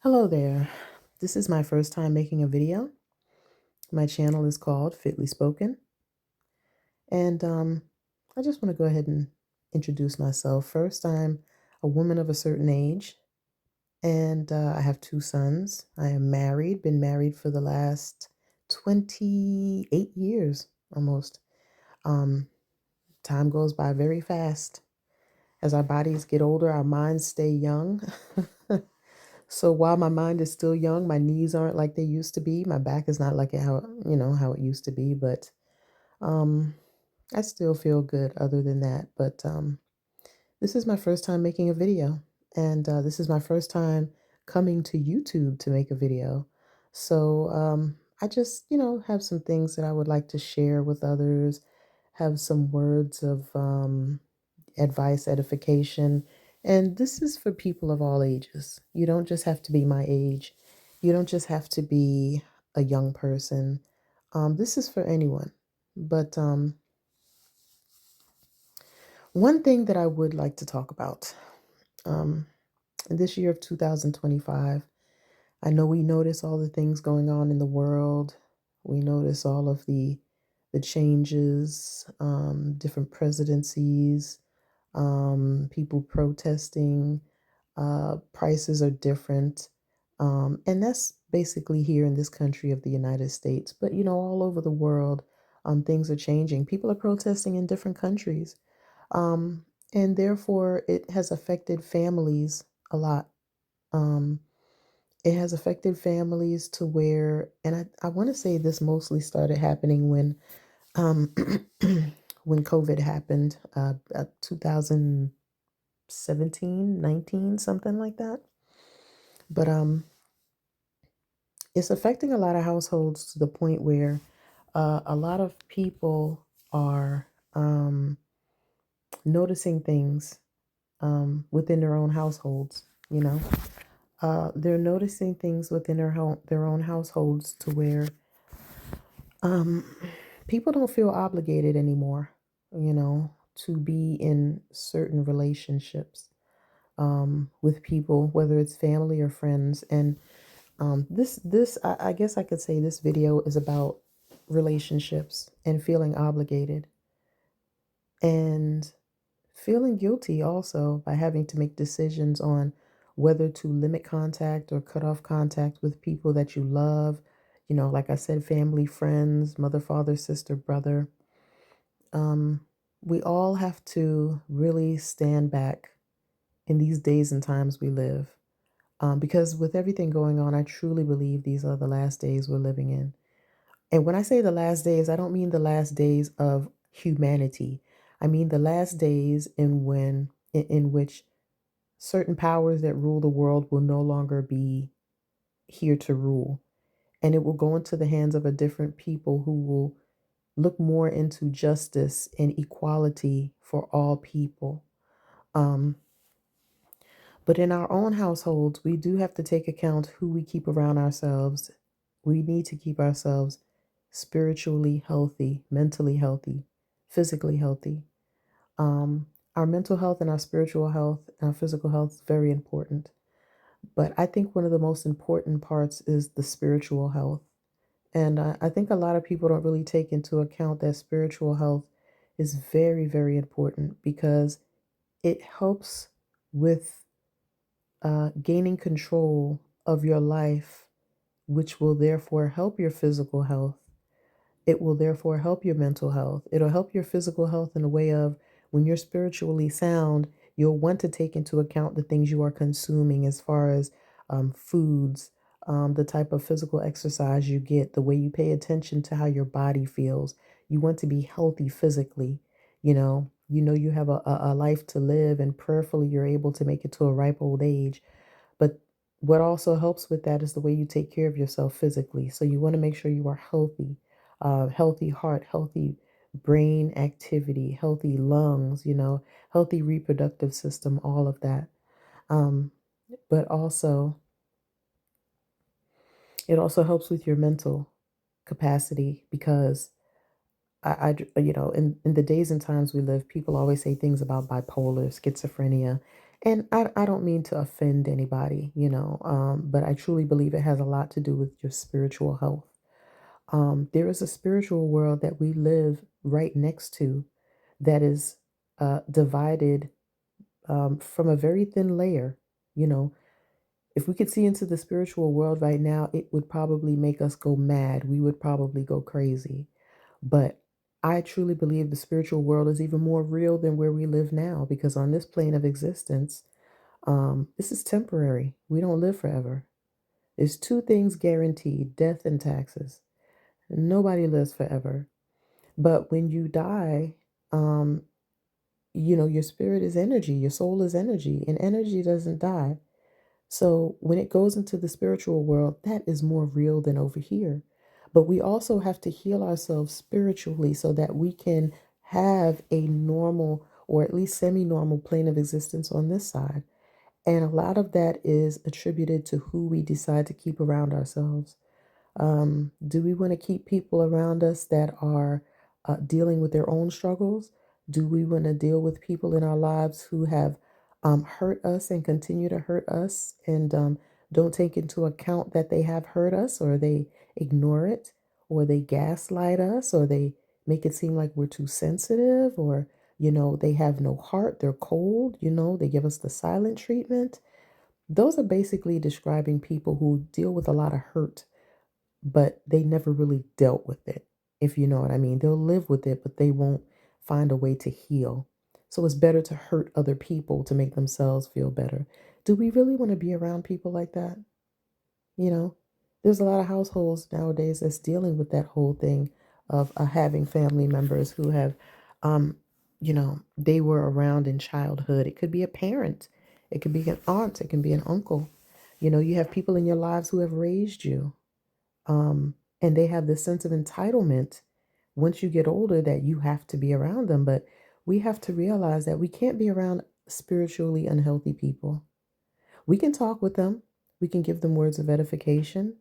Hello there. This is my first time making a video. My channel is called Fitly Spoken, and I just want to go ahead and introduce myself. First, I'm a woman of a certain age, and I have two sons. I am married, been married for the last 28 years almost. Um, Time goes by very fast. As our bodies get older, our minds stay young. So while my mind is still young, my knees aren't like they used to be. My back is not like how it used to be, but um I still feel good other than that. But this is my first time making a video, and this is my first time coming to YouTube to make a video. So I just, have some things that I would like to share with others, have some words of advice, edification. And this is for people of all ages. You don't just have to be my age, you don't just have to be a young person. This is for anyone. But one thing that I would like to talk about um, in this year of 2025, I know we notice all the things going on in the world. We notice all of the changes, different presidencies, people protesting, prices are different. And that's basically here in this country of the United States. But, all over the world, things are changing. People are protesting in different countries. Um, and therefore, it has affected families a lot. Um, it has affected families to where, and I want to say this mostly started happening when um, when COVID happened, 2017, 19, something like that. But it's affecting a lot of households to the point where a lot of people are noticing things within their own households. You know, they're noticing things within their own households to where um, people don't feel obligated anymore. To be in certain relationships with people, whether it's family or friends. And I guess I could say this video is about relationships and feeling obligated and feeling guilty also by having to make decisions on whether to limit contact or cut off contact with people that you love. Like I said, family, friends, mother, father, sister, brother. Um, we all have to really stand back in these days and times we live. Because with everything going on, I truly believe these are the last days we're living in. And when I say the last days, I don't mean the last days of humanity. I mean the last days in which certain powers that rule the world will no longer be here to rule. And it will go into the hands of a different people who will look more into justice and equality for all people. Um, But in our own households, we do have to take account who we keep around ourselves. We need to keep ourselves spiritually healthy, mentally healthy, physically healthy. Our mental health and our spiritual health and our physical health is very important. But I think one of the most important parts is the spiritual health. And I think a lot of people don't really take into account that spiritual health is very, very important because it helps with gaining control of your life, which will therefore help your physical health. It will therefore help your mental health. It'll help your physical health in a way of when you're spiritually sound, you'll want to take into account the things you are consuming as far as foods, the type of physical exercise you get, the way you pay attention to how your body feels. You want to be healthy physically. You know you have a life to live, and prayerfully you're able to make it to a ripe old age. But what also helps with that is the way you take care of yourself physically. So you want to make sure you are healthy, healthy heart, healthy brain activity, healthy lungs, healthy reproductive system, all of that. Um, but also, it also helps with your mental capacity because in the days and times we live, people always say things about bipolar, schizophrenia, And I don't mean to offend anybody, but I truly believe it has a lot to do with your spiritual health. There is a spiritual world that we live right next to that is divided from a very thin layer. You know, if we could see into the spiritual world right now, it would probably make us go mad. We would probably go crazy. But I truly believe the spiritual world is even more real than where we live now because on this plane of existence, this is temporary. We don't live forever. There's two things guaranteed: death and taxes. Nobody lives forever. But when you die, um, your spirit is energy, your soul is energy, and energy doesn't die. So when it goes into the spiritual world, that is more real than over here. But we also have to heal ourselves spiritually so that we can have a normal or at least semi normal plane of existence on this side. And a lot of that is attributed to who we decide to keep around ourselves. Do we want to keep people around us that are dealing with their own struggles? Do we want to deal with people in our lives who have hurt us and continue to hurt us and don't take into account that they have hurt us, or they ignore it, or they gaslight us, or they make it seem like we're too sensitive, or, they have no heart, they're cold, they give us the silent treatment? Those are basically describing people who deal with a lot of hurt but they never really dealt with it, if you know what I mean. They'll live with it, but they won't find a way to heal. So it's better to hurt other people to make themselves feel better. Do we really want to be around people like that? You know, there's a lot of households nowadays that's dealing with that whole thing of having family members who have, they were around in childhood. It could be a parent, it could be an aunt, it can be an uncle. You have people in your lives who have raised you, and they have this sense of entitlement once you get older that you have to be around them. But we have to realize that we can't be around spiritually unhealthy people. We can talk with them, we can give them words of edification,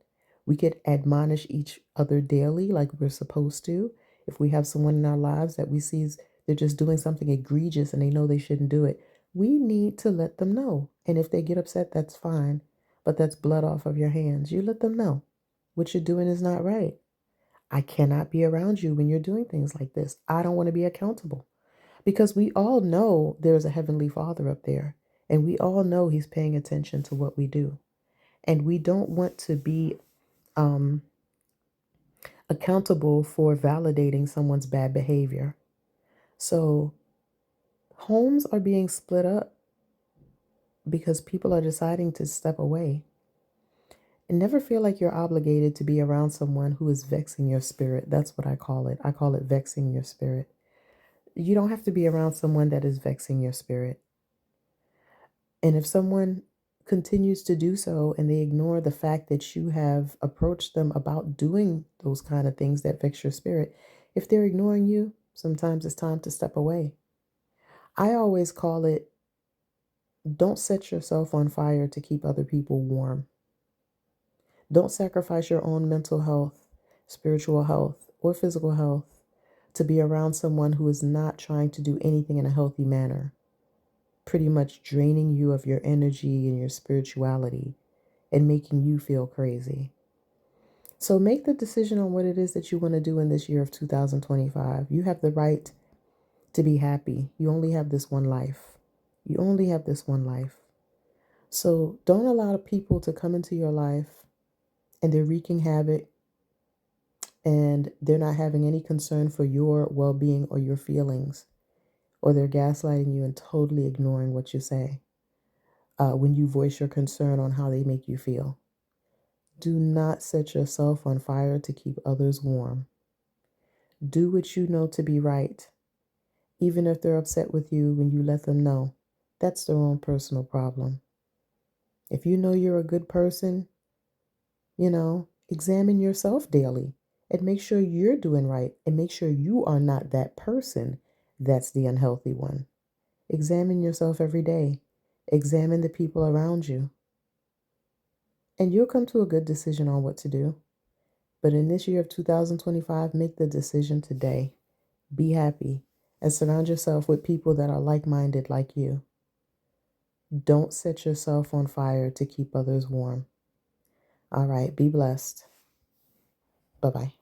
we could admonish each other daily like we're supposed to. If we have someone in our lives that we see they're just doing something egregious and they know they shouldn't do it, we need to let them know. And if they get upset, that's fine, but that's blood off of your hands. You let them know what you're doing is not right. I cannot be around you when you're doing things like this. I don't want to be accountable because we all know there's a heavenly Father up there, and we all know He's paying attention to what we do. And we don't want to be um, accountable for validating someone's bad behavior. So homes are being split up because people are deciding to step away. And never feel like you're obligated to be around someone who is vexing your spirit. That's what I call it. I call it vexing your spirit. You don't have to be around someone that is vexing your spirit. And if someone continues to do so and they ignore the fact that you have approached them about doing those kind of things that vex your spirit, if they're ignoring you, sometimes it's time to step away. I always call it, don't set yourself on fire to keep other people warm. Don't sacrifice your own mental health, spiritual health, or physical health to be around someone who is not trying to do anything in a healthy manner, pretty much draining you of your energy and your spirituality and making you feel crazy. So make the decision on what it is that you want to do in this year of 2025. You have the right to be happy. You only have this one life. You only have this one life. So don't allow people to come into your life and they're wreaking havoc and they're not having any concern for your well being or your feelings, or they're gaslighting you and totally ignoring what you say when you voice your concern on how they make you feel. Do not set yourself on fire to keep others warm. Do what you know to be right, even if they're upset with you when you let them know. That's their own personal problem. If you know you're a good person, examine yourself daily and make sure you're doing right and make sure you are not that person that's the unhealthy one. Examine yourself every day. Examine the people around you. And you'll come to a good decision on what to do. But in this year of 2025, make the decision today. Be happy and surround yourself with people that are like minded like you. Don't set yourself on fire to keep others warm. All right, be blessed. Bye bye.